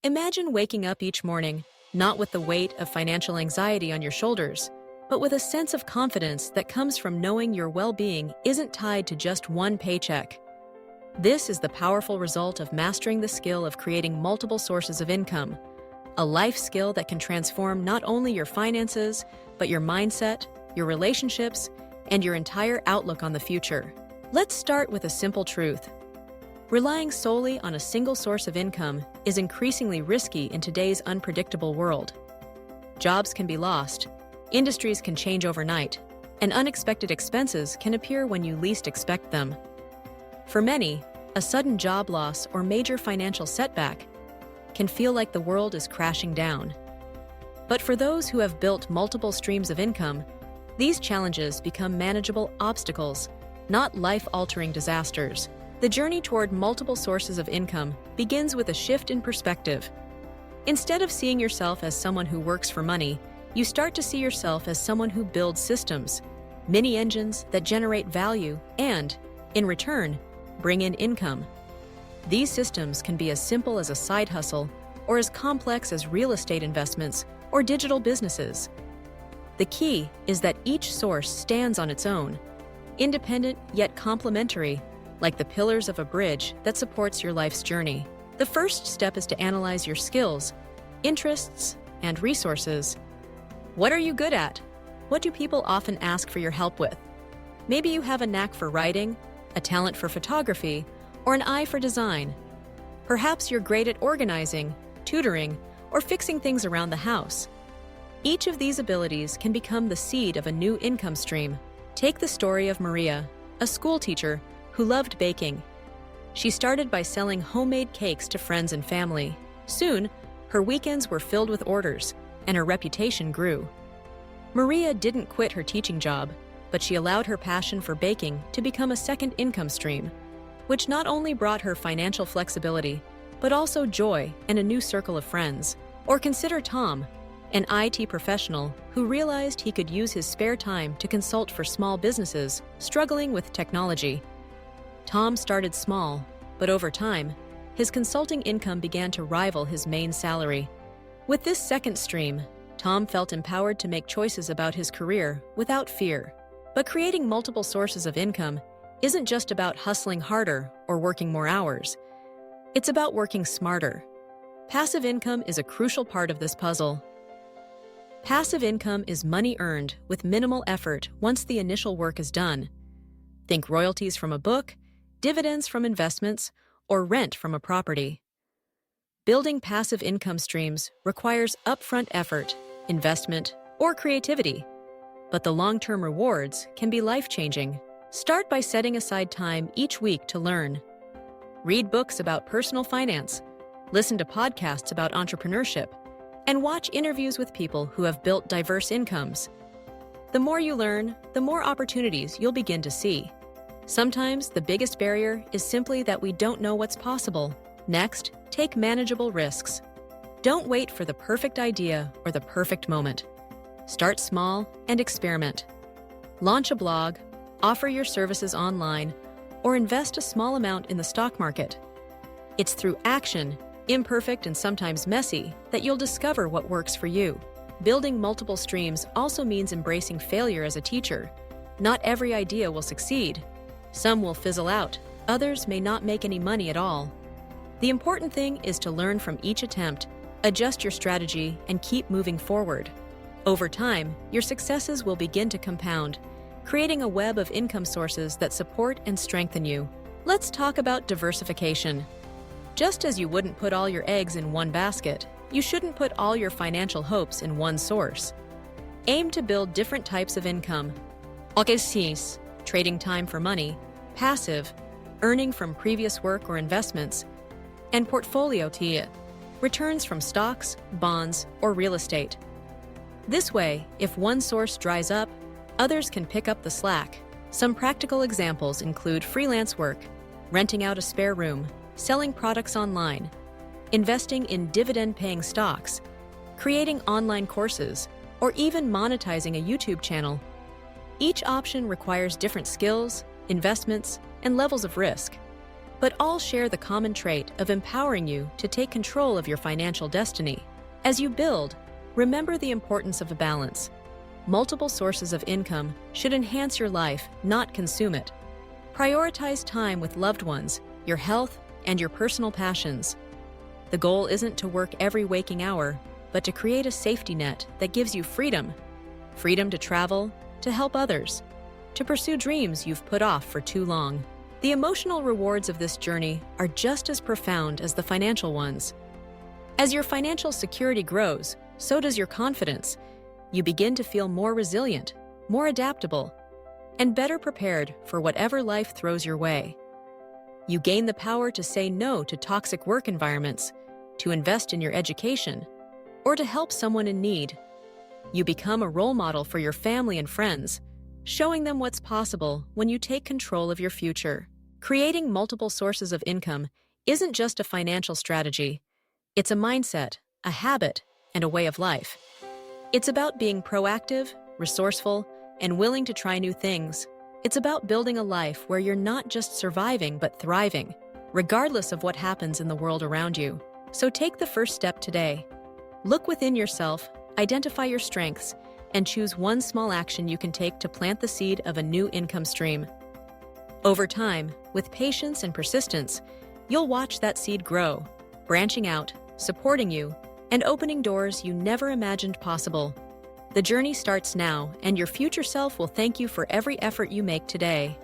Imagine waking up each morning, not with the weight of financial anxiety on your shoulders, but with a sense of confidence that comes from knowing your well-being isn't tied to just one paycheck. This is the powerful result of mastering the skill of creating multiple sources of income, a life skill that can transform not only your finances, but your mindset, your relationships, and your entire outlook on the future. Let's start with a simple truth. Relying solely on a single source of income is increasingly risky in today's unpredictable world. Jobs can be lost, industries can change overnight, and unexpected expenses can appear when you least expect them. For many, a sudden job loss or major financial setback can feel like the world is crashing down. But for those who have built multiple streams of income, these challenges become manageable obstacles, not life-altering disasters. The journey toward multiple sources of income begins with a shift in perspective. Instead of seeing yourself as someone who works for money, you start to see yourself as someone who builds systems, mini engines that generate value and, in return, bring in income. These systems can be as simple as a side hustle or as complex as real estate investments or digital businesses. The key is that each source stands on its own, independent yet complementary, like the pillars of a bridge that supports your life's journey. The first step is to analyze your skills, interests, and resources. What are you good at? What do people often ask for your help with? Maybe you have a knack for writing, a talent for photography, or an eye for design. Perhaps you're great at organizing, tutoring, or fixing things around the house. Each of these abilities can become the seed of a new income stream. Take the story of Maria, a school teacher who loved baking. She started by selling homemade cakes to friends and family. Soon, her weekends were filled with orders, and her reputation grew. Maria didn't quit her teaching job, but she allowed her passion for baking to become a second income stream, which not only brought her financial flexibility, but also joy and a new circle of friends. Or consider Tom, an IT professional who realized he could use his spare time to consult for small businesses struggling with technology. Tom started small, but over time, his consulting income began to rival his main salary. With this second stream, Tom felt empowered to make choices about his career without fear. But creating multiple sources of income isn't just about hustling harder or working more hours. It's about working smarter. Passive income is a crucial part of this puzzle. Passive income is money earned with minimal effort once the initial work is done. Think royalties from a book, dividends from investments, or rent from a property. Building passive income streams requires upfront effort, investment, or creativity, but the long-term rewards can be life-changing. Start by setting aside time each week to learn. Read books about personal finance, listen to podcasts about entrepreneurship, and watch interviews with people who have built diverse incomes. The more you learn, the more opportunities you'll begin to see. Sometimes the biggest barrier is simply that we don't know what's possible. Next, take manageable risks. Don't wait for the perfect idea or the perfect moment. Start small and experiment. Launch a blog, offer your services online, or invest a small amount in the stock market. It's through action, imperfect and sometimes messy, that you'll discover what works for you. Building multiple streams also means embracing failure as a teacher. Not every idea will succeed. Some will fizzle out, others may not make any money at all. The important thing is to learn from each attempt, adjust your strategy, and keep moving forward. Over time, your successes will begin to compound, creating a web of income sources that support and strengthen you. Let's talk about diversification. Just as you wouldn't put all your eggs in one basket, you shouldn't put all your financial hopes in one source. Aim to build different types of income. Trading time for money, passive, earning from previous work or investments, and portfolio returns from stocks, bonds, or real estate. This way, if one source dries up, others can pick up the slack. Some practical examples include freelance work, renting out a spare room, selling products online, investing in dividend-paying stocks, creating online courses, or even monetizing a YouTube channel. Each option requires different skills, investments, and levels of risk. but all share the common trait of empowering you to take control of your financial destiny. As you build, remember the importance of a balance. Multiple sources of income should enhance your life, not consume it. Prioritize time with loved ones, your health, and your personal passions. The goal isn't to work every waking hour, but to create a safety net that gives you freedom. Freedom to travel, to help others, to pursue dreams you've put off for too long. The emotional rewards of this journey are just as profound as the financial ones. As your financial security grows, so does your confidence. You begin to feel more resilient, more adaptable, and better prepared for whatever life throws your way. You gain the power to say no to toxic work environments, to invest in your education, or to help someone in need. You become a role model for your family and friends, showing them what's possible when you take control of your future. Creating multiple sources of income isn't just a financial strategy. It's a mindset, a habit, and a way of life. It's about being proactive, resourceful, and willing to try new things. It's about building a life where you're not just surviving but thriving, regardless of what happens in the world around you. So take the first step today. Look within yourself, identify your strengths, and choose one small action you can take to plant the seed of a new income stream. Over time, with patience and persistence, you'll watch that seed grow, branching out, supporting you, and opening doors you never imagined possible. The journey starts now, and your future self will thank you for every effort you make today.